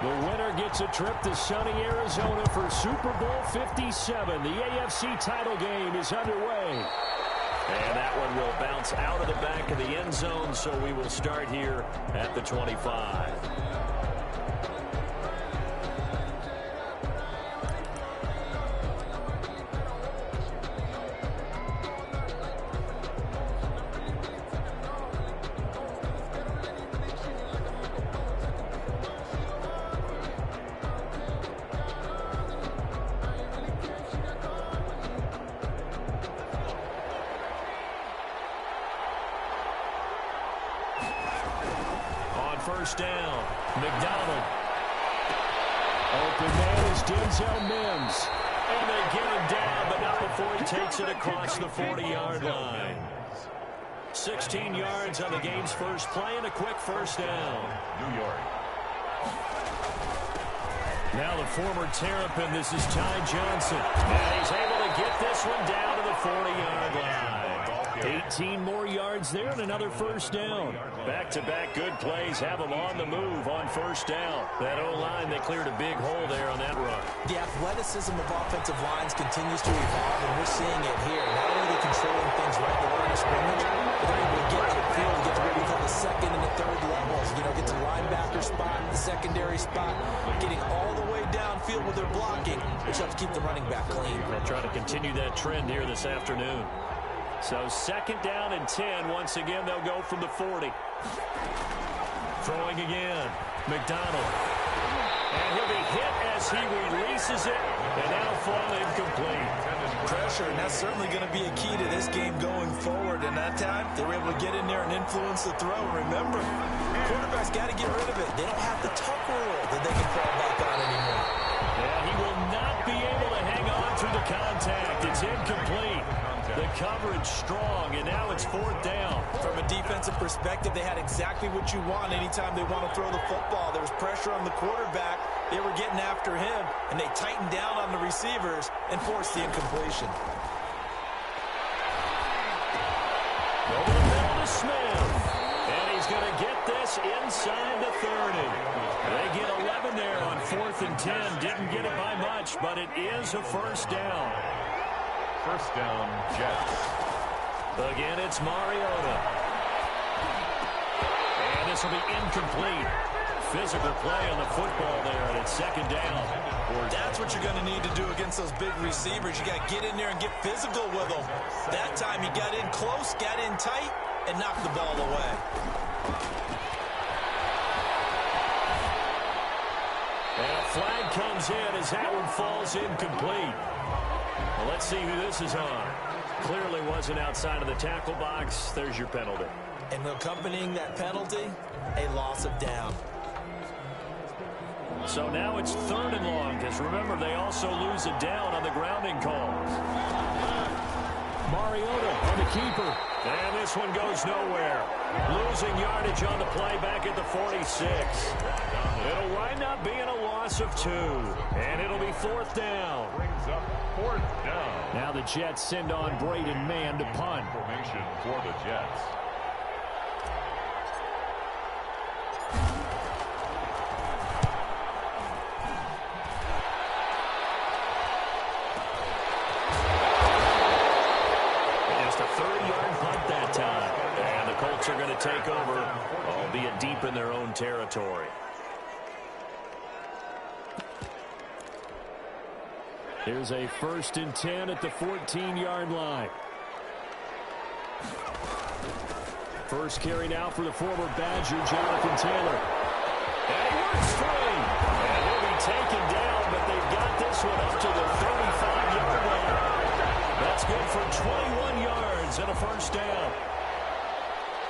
The winner gets a trip to sunny Arizona for Super Bowl 57. The AFC title game is underway. And that one will bounce out of the back of the end zone, so we will start here at the 25. First down, McDonald. Open man is Denzel Mims. And they get him down, but not before he takes it across the 40-yard line. 16 yards on the game's first play and a quick first down. New York. Now the former Terrapin, this is Ty Johnson. And he's able to get this one down to the 40-yard line. 18 more yards there and another first down. Back-to-back good plays have them on the move on first down. That O-line, they cleared a big hole there on that run. The athleticism of offensive lines continues to evolve, and we're seeing it here. Not only are they controlling things right at the line of scrimmage, but they're able to get to the field, get to what we call the second and the third levels. You know, get to linebacker spot, the secondary spot, getting all the way downfield with their blocking, which helps keep the running back clean. They'll try to continue that trend here this afternoon. So second down and 10. Once again, they'll go from the 40. Throwing again. McDonald. And he'll be hit as he releases it. And now fall incomplete. Pressure, and that's certainly going to be a key to this game going forward. And that time, they were able to get in there and influence the throw. Remember, quarterbacks got to get rid of it. They don't have the tuck rule that they can fall back on anymore. Yeah, he will not be able to hang on through the contact. It's incomplete. The coverage strong, and now it's fourth down. From a defensive perspective, they had exactly what you want anytime they want to throw the football. There was pressure on the quarterback. They were getting after him, and they tightened down on the receivers and forced the incompletion. Over the middle to Smith. And he's going to get this inside the 30. They get 11 there on 4th and 10. Didn't get it by much, but it is a first down. First down, Jets. Again, it's Mariota. And this will be incomplete. Physical play on the football there, and it's second down. That's what you're going to need to do against those big receivers. You got to get in there and get physical with them. That time he got in close, got in tight, and knocked the ball away. And a flag comes in as that one falls incomplete. Well, let's see who this is on. Clearly wasn't outside of the tackle box. There's your penalty. And accompanying that penalty, a loss of down. So now it's third and long, because remember, they also lose a down on the grounding call. Mariota on the keeper. And this one goes nowhere. Losing yardage on the play back at the 46. It'll wind up being a loss of 2. And it'll be fourth down. Brings up fourth down. Now the Jets send on Braden Mann to punt. Formation for the Jets. Just a 30-yard punt that time. And the Colts are going to take over, albeit deep in their own territory. Here's a 1st and 10 at the 14-yard line. First carry now for the former Badger, Jonathan Taylor. And he works free. And he'll be taken down, but they've got this one up to the 35-yard line. That's good for 21 yards and a first down.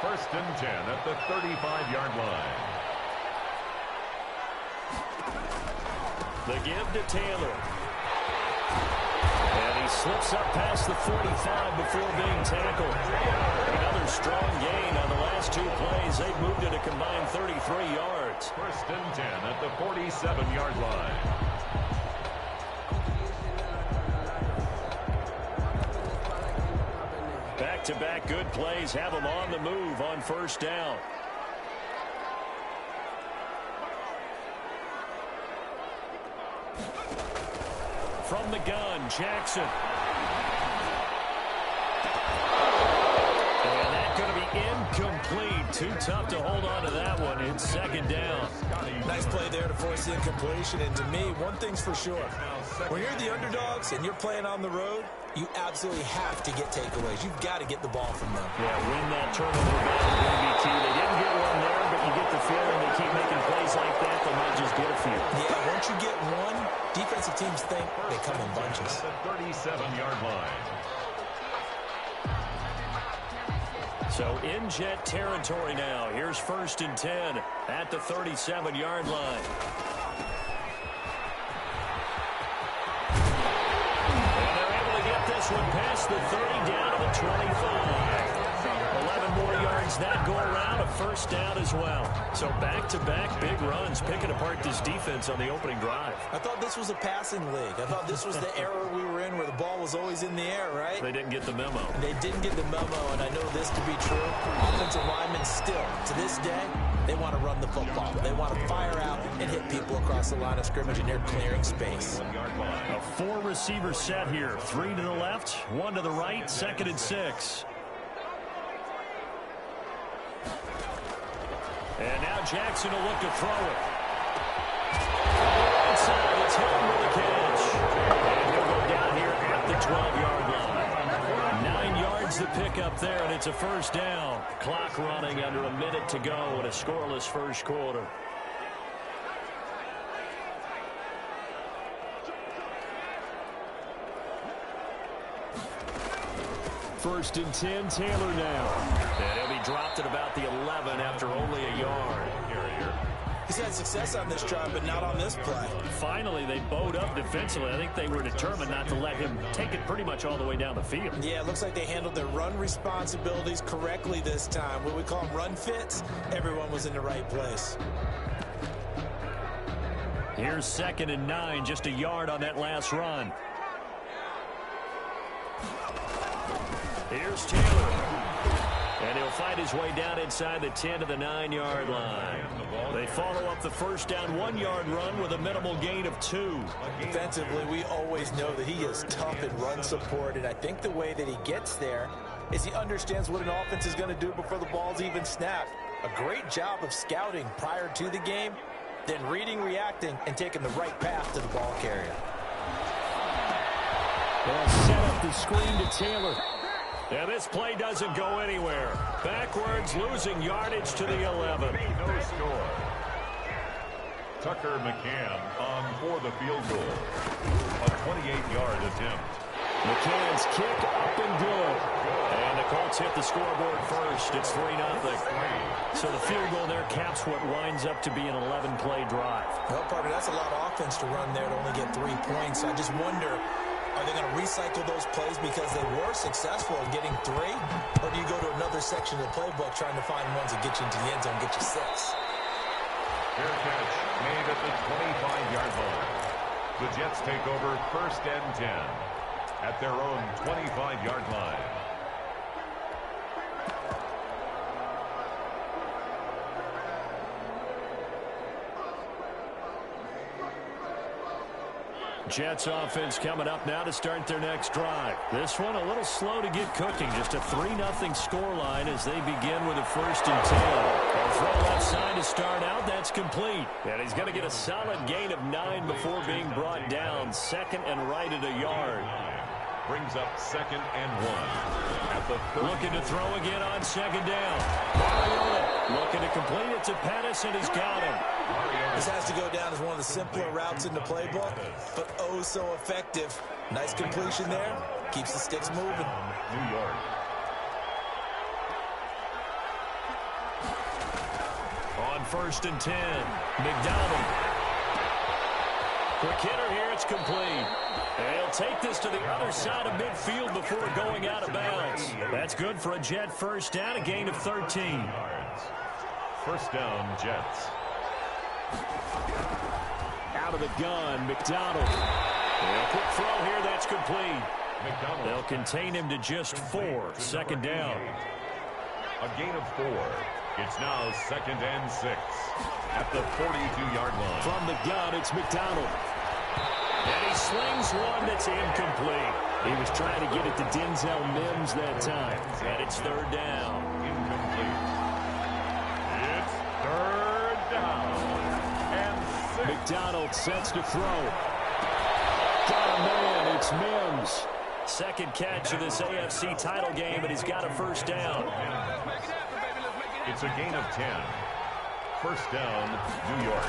First and 10 at the 35-yard line. The give to Taylor. And he slips up past the 45 before being tackled. Another strong gain on the last 2 plays. They've moved it a combined 33 yards. First and 10 at the 47-yard line. Back-to-back good plays have them on the move on first down. From the gun, Jackson. And that's going to be incomplete. Too tough to hold on to that one. It's second down. Nice play there to force the incompletion. And to me, one thing's for sure. When you're the underdogs and you're playing on the road, you absolutely have to get takeaways. You've got to get the ball from them. Yeah, win that turnover battle is going to be key. They didn't get one there, but you get the feeling they keep making plays like that, they might just get a few. Yeah, once you get one, defensive teams think they come in bunches. The 37-yard line. So in Jet territory now. Here's 1st and 10 at the 37-yard line. And they're able to get this one past the 30 down to the 25. 11 more yards that go around, a first down as well. So back-to-back big runs, picking apart this defense on the opening drive. I thought this was a passing league. I thought this was the era we were in where the ball was always in the air, right? They didn't get the memo. They didn't get the memo, and I know this to be true. Offensive linemen still, to this day, they want to run the football. They want to fire out and hit people across the line of scrimmage, and they're clearing space. A 4-receiver set here. 3 to the left, 1 to the right, 2nd and 6. And now Jackson will look to throw it. Inside, it's Hilton with a catch. And he'll go down here at the 12-yard line. 9 yards to pick up there, and it's a first down. Clock running under a minute to go in a scoreless first quarter. First and 10, Taylor now. And he'll be dropped at about the 11 after only a yard. He's had success on this drive, but not on this play. Finally, they bowed up defensively. I think they were determined not to let him take it pretty much all the way down the field. Yeah, it looks like they handled their run responsibilities correctly this time. What we call them run fits, everyone was in the right place. Here's 2nd and 9, just a yard on that last run. Here's Taylor. And he'll fight his way down inside the 10 to the 9-yard line. They follow up the first down 1-yard run with a minimal gain of 2. Defensively, we always know that he is tough in run support, and I think the way that he gets there is he understands what an offense is going to do before the ball's even snapped. A great job of scouting prior to the game, then reading, reacting, and taking the right path to the ball carrier. They'll set up the screen to Taylor. And this play doesn't go anywhere. Backwards, losing yardage to the 11. No score. Tucker McCann on for the field goal. A 28-yard attempt. McCann's kick up and good. And the Colts hit the scoreboard first. It's 3-0. So the field goal there caps what winds up to be an 11-play drive. Well, partner, that's a lot of offense to run there to only get 3 points. I just wonder, are they going to recycle those plays because they were successful in getting 3? Or do you go to another section of the playbook trying to find ones that get you into the end zone, get you 6? Fair catch made at the 25-yard line. The Jets take over 1st and 10 at their own 25-yard line. Jets offense coming up now to start their next drive. This one a little slow to get cooking. Just a 3-0 scoreline as they begin with a 1st and 10. A throw left side to start out. That's complete. And he's going to get a solid gain of 9 before being brought down. 2nd and right at a yard. Brings up 2nd and 1. At the 30. Looking to throw again on 2nd down. Mariota looking to complete it to Pettis, and he's got him. This has to go down as one of the simpler routes in the playbook, but oh so effective. Nice completion there. Keeps the sticks moving. New York. On 1st and 10, McDonald. Quick hitter here, it's complete. And he'll take this to the other side of midfield before going out of bounds. That's good for a Jet first down, a gain of 13. First down, Jets. Out of the gun, McDonald. And a quick throw here, that's complete. McDonald. They'll contain him to just 4. 2nd down. A gain of 4. It's now 2nd and 6 at the 42-yard line. From the gun, it's McDonald. And he slings one that's incomplete. He was trying to get it to Denzel Mims that time. And it's third down. Incomplete. It's third down. And 6. McDonald sets to throw. Got a man. It's Mims. Second catch of this AFC title game, and he's got a first down. It's a gain of 10. First down, New York.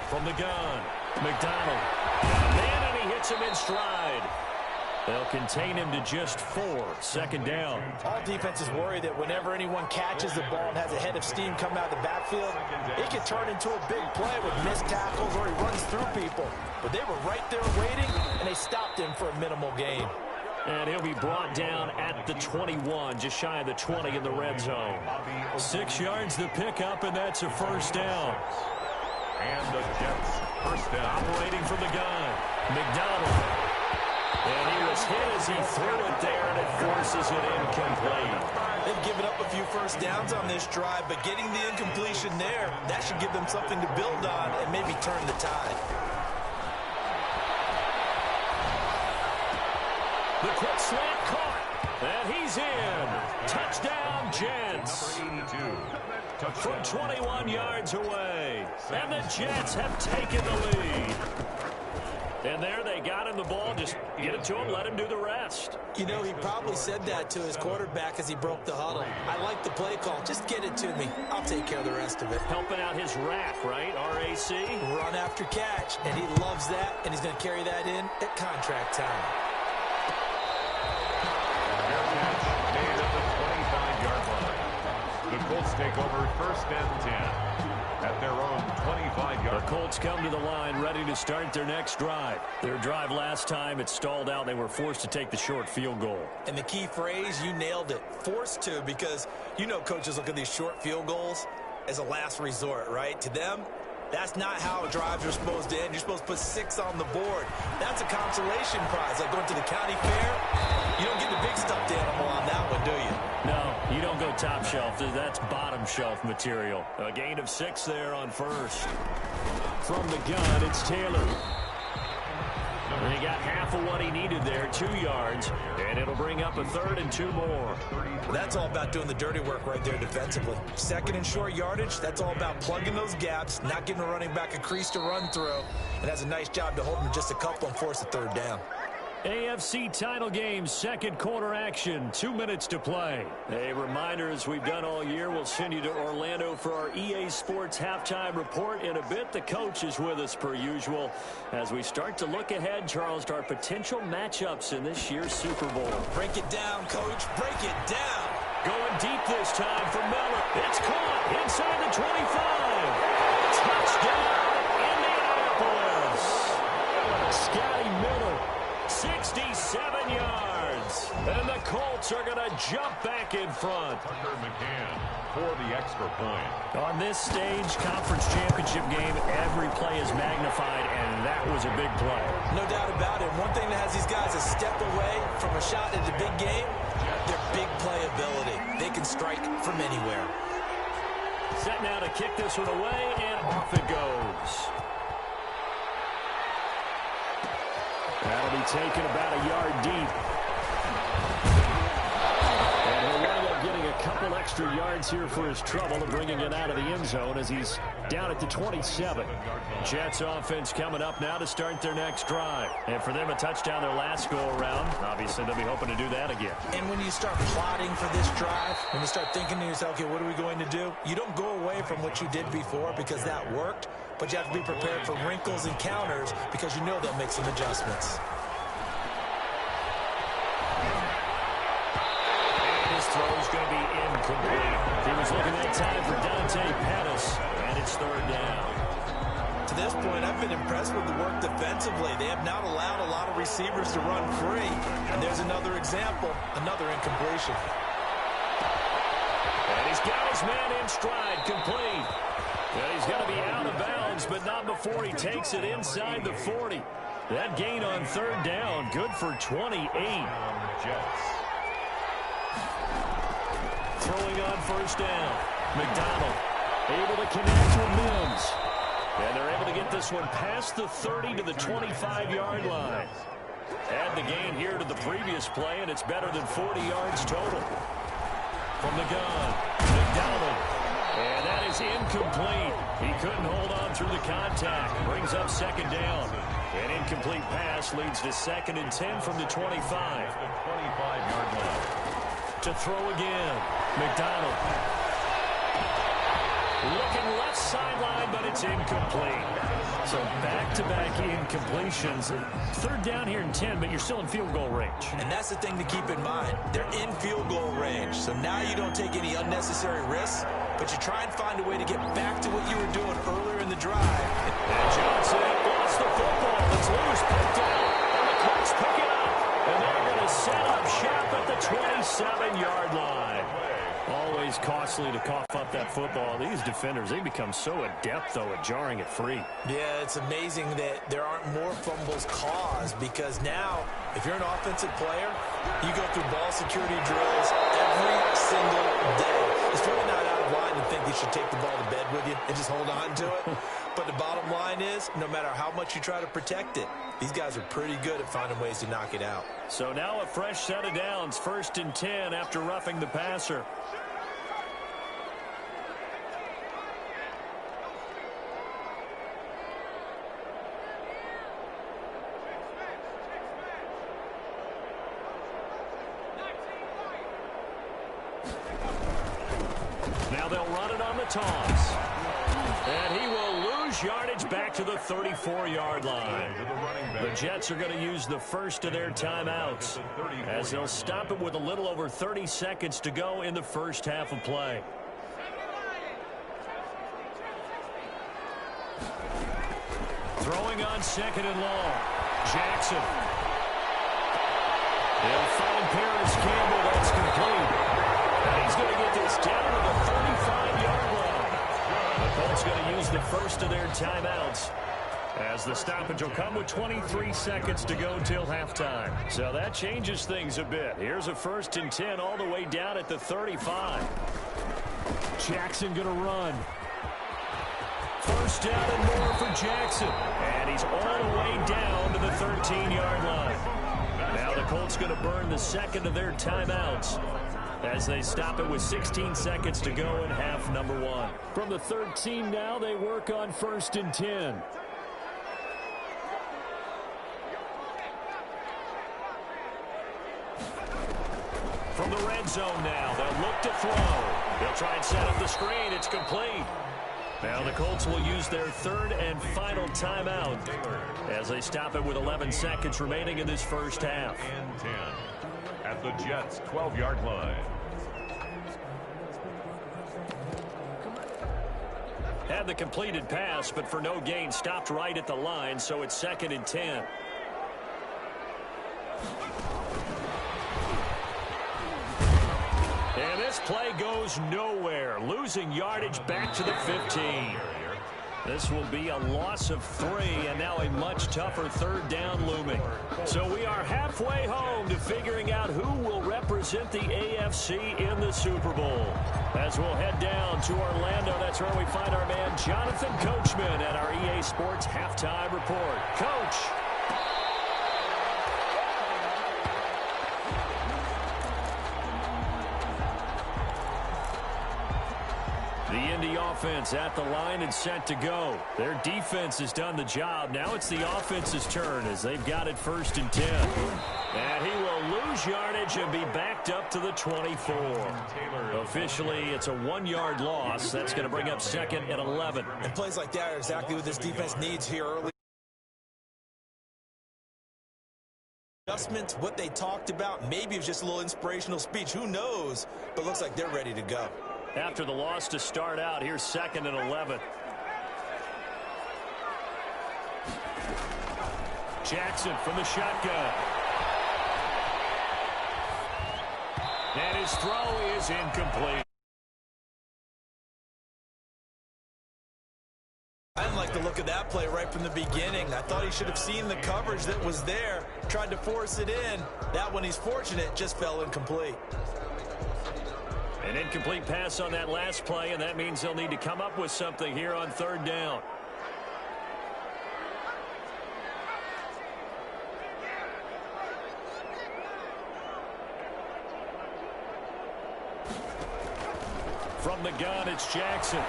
From the gun, McDonald. Got a man, and he hits him in stride. They'll contain him to just 4. Second down. All defenses worry that whenever anyone catches the ball and has a head of steam come out of the backfield, it can turn into a big play with missed tackles or he runs through people. But they were right there waiting, and they stopped him for a minimal gain. And he'll be brought down at the 21, just shy of the 20 in the red zone. 6 yards the pickup, and that's a first down. And the Jets first down. Operating from the gun, McDonald. And he was hit as he threw it there, and it forces it incomplete. They've given up a few first downs on this drive, but getting the incompletion there, that should give them something to build on and maybe turn the tide. The quick slant caught, and he's in. Touchdown, Jets. 82. From 21 yards away. And the Jets have taken the lead. And there they got him the ball. Just get it to him, let him do the rest. You know, he probably said that to his quarterback as he broke the huddle. I like the play call. Just get it to me. I'll take care of the rest of it. Helping out his rack, right? RAC. Run after catch. And he loves that, and he's going to carry that in at contract time. Fair catch made at the 25-yard line. The Colts take over first and 10. At their own 25-yard. The Colts come to the line ready to start their next drive. Their drive last time, it stalled out. They were forced to take the short field goal. And the key phrase, you nailed it. Forced to, because you know coaches look at these short field goals as a last resort, right? To them, that's not how drives are supposed to end. You're supposed to put 6 on the board. That's a consolation prize. Like going to the county fair, you don't get the big stuffed animal on that one, do you? No, you don't go top shelf. That's bottom shelf material. A gain of 6 there on first. From the gun, it's Taylor. And he got half of what he needed there, 2 yards, and it'll bring up a third and 2 more. That's all about doing the dirty work right there defensively. Second and short yardage, that's all about plugging those gaps, not giving a running back a crease to run through, and has a nice job to hold him just a couple and force a third down. AFC title game, second quarter action, 2 minutes to play. A reminder, as we've done all year, we'll send you to Orlando for our EA Sports halftime report in a bit. The coach is with us per usual as we start to look ahead, Charles, to our potential matchups in this year's Super Bowl. Break it down, coach. Break it down. Going deep this time for Miller. It's caught inside the 25. Touchdown, Indianapolis. Scotty Miller. 67 yards. And the Colts are going to jump back in front. Tucker McCann for the extra point. On this stage, conference championship game, every play is magnified, and that was a big play. No doubt about it. One thing that has these guys a step away from a shot at the big game, their big play ability. They can strike from anywhere. Set now to kick this one away, and off it goes. That'll be taken about a yard deep. And he'll wind up getting a couple extra yards here for his trouble of bringing it out of the end zone as he's down at the 27. Jets offense coming up now to start their next drive. And for them, a touchdown their last go-around. Obviously, they'll be hoping to do that again. And when you start plotting for this drive, when you start thinking to yourself, okay, what are we going to do? You don't go away from what you did before because that worked. But you have to be prepared for wrinkles and counters because you know they'll make some adjustments. And his throw is going to be incomplete. He was looking that time for Dante Pettis, and it's third down. To this point, I've been impressed with the work defensively. They have not allowed a lot of receivers to run free. And there's another example, another incompletion. And he's got his man in stride, complete. And he's going to be out of bounds, but not before he takes it inside the 40. That gain on third down, good for 28. Jets. Throwing on first down. McDonald able to connect with Mims. And they're able to get this one past the 30 to the 25-yard line. Add the gain here to the previous play, and it's better than 40 yards total. From the gun, McDonald. And that is incomplete. He couldn't hold on through the contact. Brings up second down. An incomplete pass leads to 2nd and 10 from the 25. The 25-yard line. To throw again. McDonald. Looking left sideline, but it's incomplete. So back-to-back incompletions. 3rd down here and 10, but you're still in field goal range. And that's the thing to keep in mind. They're in field goal range. So now you don't take any unnecessary risks, but you try and find a way to get back to what you were doing earlier in the drive. And Johnson lost the football. It's loose, picked out, and the Colts pick it up. And they're going to set up shop at the 27-yard line. Always costly to cough up that football. These defenders, they become so adept, though, at jarring it free. Yeah, it's amazing that there aren't more fumbles caused, because now, if you're an offensive player, you go through ball security drills every single day. It's really not out of line to think you should take the ball to bed with you and just hold on to it. But the bottom line is, no matter how much you try to protect it, these guys are pretty good at finding ways to knock it out. So now a fresh set of downs, 1st and 10 after roughing the passer. Now they'll run it on the toss. And he will lose yardage back to the 34-yard line. The Jets are going to use the first of their timeouts, as they'll stop it with a little over 30 seconds to go in the first half of play. Throwing on 2nd and long. Jackson. They'll find Paris Campbell. That's complete. And he's going to get this down to the 35-yard line. The Colts going to use the first of their timeouts, as the stoppage will come with 23 seconds to go till halftime. So that changes things a bit. Here's a 1st and 10 all the way down at the 35. Jackson going to run. 1st down and more for Jackson. And he's all the way down to the 13-yard line. Now the Colts going to burn the 2nd of their timeouts, as they stop it with 16 seconds to go in half number 1. From the 13 now, they work on 1st and 10. From the red zone now, they'll look to throw. They'll try and set up the screen. It's complete. Now the Colts will use their 3rd and final timeout, as they stop it with 11 seconds remaining in this first half. And 10 at the Jets' 12-yard line. Had the completed pass, but for no gain, stopped right at the line, so it's 2nd and 10. And this play goes nowhere, losing yardage back to the 15. This will be a loss of 3, and now a much tougher 3rd down looming. So we are halfway home to figuring out who will represent the AFC in the Super Bowl. As we'll head down to Orlando, that's where we find our man Jonathan Coachman at our EA Sports Halftime Report. Coach. The Indy offense at the line and set to go. Their defense has done the job. Now it's the offense's turn, as they've got it 1st and 10. And he will lose yardage and be backed up to the 24. Officially, it's a 1-yard loss. That's going to bring up 2nd and 11. And plays like that are exactly what this defense needs here early. Adjustments, what they talked about, maybe it was just a little inspirational speech. Who knows? But looks like they're ready to go. After the loss to start out, here's 2nd and 11. Jackson from the shotgun. And his throw is incomplete. I didn't like the look of that play right from the beginning. I thought he should have seen the coverage that was there, tried to force it in. That one, he's fortunate, just fell incomplete. An incomplete pass on that last play, and that means they'll need to come up with something here on 3rd down. From the gun, it's Jackson.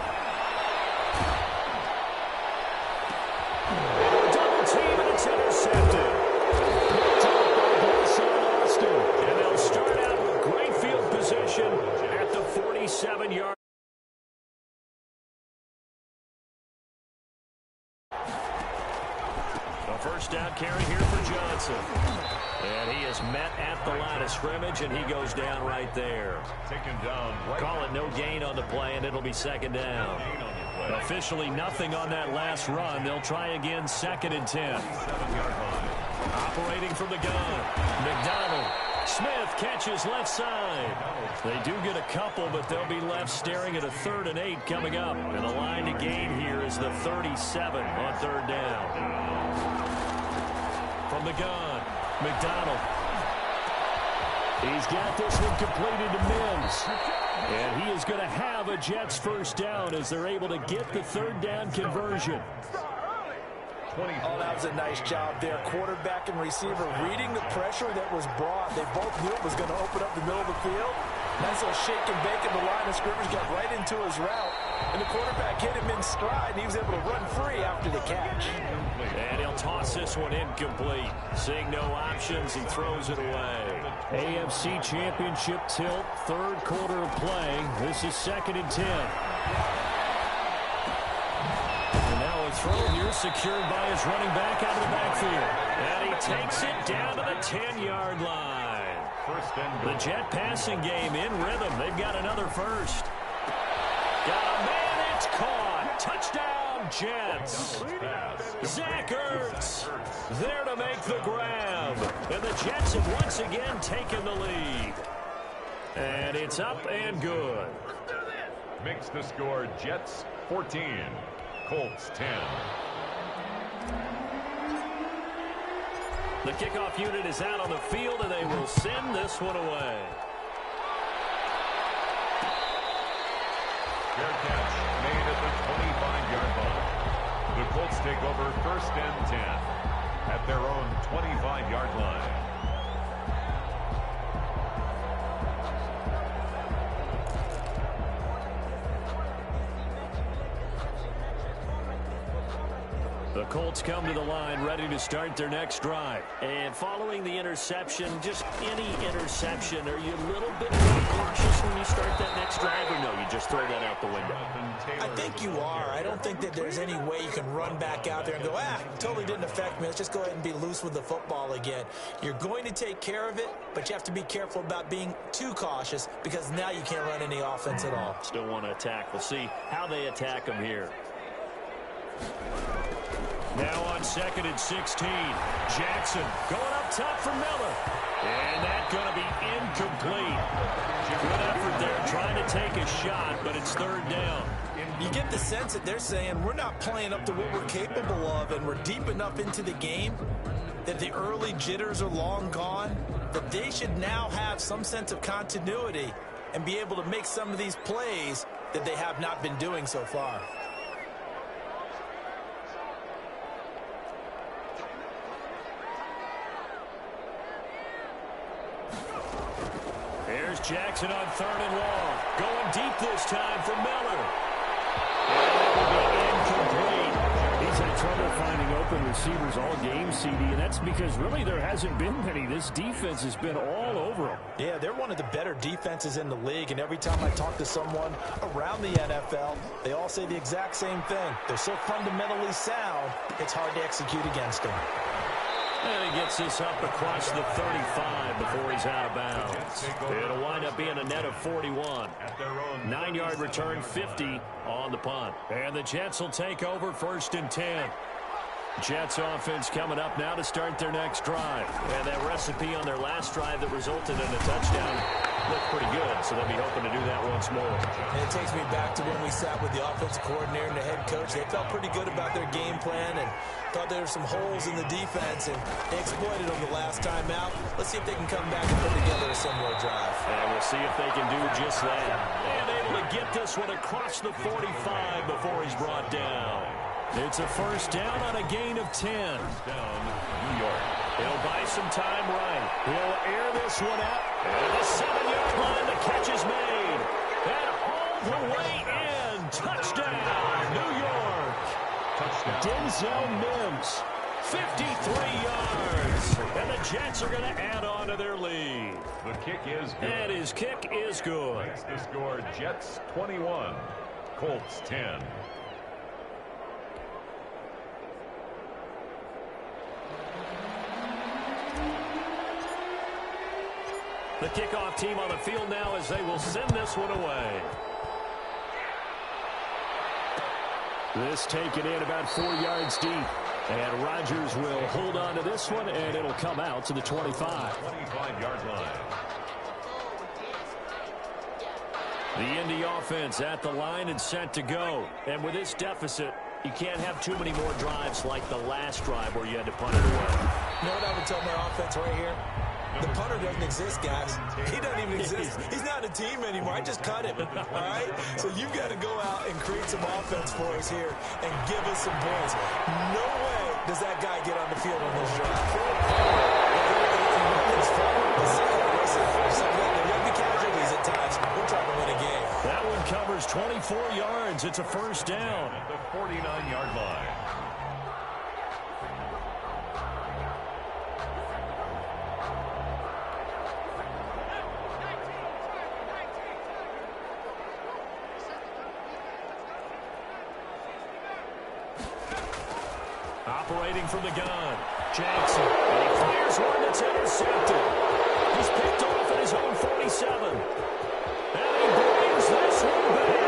Double team, and it's intercepted. And they'll start out with great field position at the 47-yard. A first down carry here for Johnson. And he is met at the line of scrimmage, and he goes down right there. Taken down. Call it no gain on the play, and it'll be second down. Officially nothing on that last run. They'll try again, 2nd and 10. 7-yard line. Operating from the gun. McDonald. Smith catches left side. They do get a couple, but they'll be left staring at a 3rd and 8 coming up. And the line to gain here is the 37 on 3rd down. From the gun, McDonald. He's got this one completed to Mims. And he is going to have a Jets first down as they're able to get the 3rd down conversion. Oh, that was a nice job there. Quarterback and receiver reading the pressure that was brought. They both knew it was going to open up the middle of the field. Nice little shake and bake in the line of scrimmage, got right into his route. And the quarterback hit him in stride, and he was able to run free after the catch. And he'll toss this one incomplete. Seeing no options, he throws it away. AFC Championship tilt, 3rd quarter of play. This is 2nd and 10. Throw here secured by his running back out of the backfield. And he takes it down to the 10-yard line. The Jet passing game in rhythm. They've got another first. Got a man, it's caught. Touchdown, Jets. Zach Ertz there to make the grab. And the Jets have once again taken the lead. And it's up and good. Makes the score Jets 14. Colts 10. The kickoff unit is out on the field, and they will send this one away. Fair catch made at the 25-yard line. The Colts take over 1st and 10 at their own 25-yard line. The Colts come to the line ready to start their next drive. And following the interception, just any interception, are you a little bit more cautious when you start that next drive, or no, you just throw that out the window? I think you are. I don't think that there's any way you can run back out there and go, totally didn't affect me. Let's just go ahead and be loose with the football again. You're going to take care of it, but you have to be careful about being too cautious because now you can't run any offense at all. Still want to attack. We'll see how they attack them here. Now on 2nd and 16. Jackson going up top for Miller. And that's going to be incomplete. Good effort there trying to take a shot, but it's 3rd down. You get the sense that they're saying we're not playing up to what we're capable of, and we're deep enough into the game that the early jitters are long gone, that they should now have some sense of continuity and be able to make some of these plays that they have not been doing so far. Here's Jackson on 3rd and long. Going deep this time for Miller. And that will be incomplete. He's had trouble finding open receivers all game, CD, and that's because really there hasn't been many. This defense has been all over them. Yeah, they're one of the better defenses in the league, and every time I talk to someone around the NFL, they all say the exact same thing. They're so fundamentally sound, it's hard to execute against them. And he gets this up across the 35 before he's out of bounds. It'll wind up being a net of 41. 9-yard return, 50 on the punt. And the Jets will take over 1st and 10. Jets offense coming up now to start their next drive. And that recipe on their last drive that resulted in a touchdown looked pretty good, so they'll be hoping to do that once more. And it takes me back to when we sat with the offensive coordinator and the head coach. They felt pretty good about their game plan and thought there were some holes in the defense, and they exploited them the last time out. Let's see if they can come back and put together a similar drive. And we'll see if they can do just that. And able to get this one across the 45 before he's brought down. It's a first down on a gain of 10. Down, New York. He'll buy some time right. He'll air this one out. And the 7-yard line, the catch is made. And home the way in. Touchdown, New York. Touchdown. Denzel Mims, 53 yards. And the Jets are going to add on to their lead. The kick is good. And his kick is good. Makes the score Jets 21, Colts 10. The kickoff team on the field now as they will send this one away. This taken in about 4 yards deep. And Rodgers will hold on to this one, and it'll come out to the 25. 25-yard line. The Indy offense at the line and set to go. And with this deficit, you can't have too many more drives like the last drive where you had to punt it away. You know what I would tell my offense right here? The punter doesn't exist, guys. He doesn't even exist. He's not a team anymore. I just cut him, all right? So you've got to go out and create some offense for us here and give us some points. No way does that guy get on the field on this drive. There will be casualties at times. We're trying to win a game. That one covers 24 yards. It's a first down. At the 49-yard line. Operating from the gun, Jackson. And he fires one that's intercepted. He's picked off at his own 47. And he brings this one back.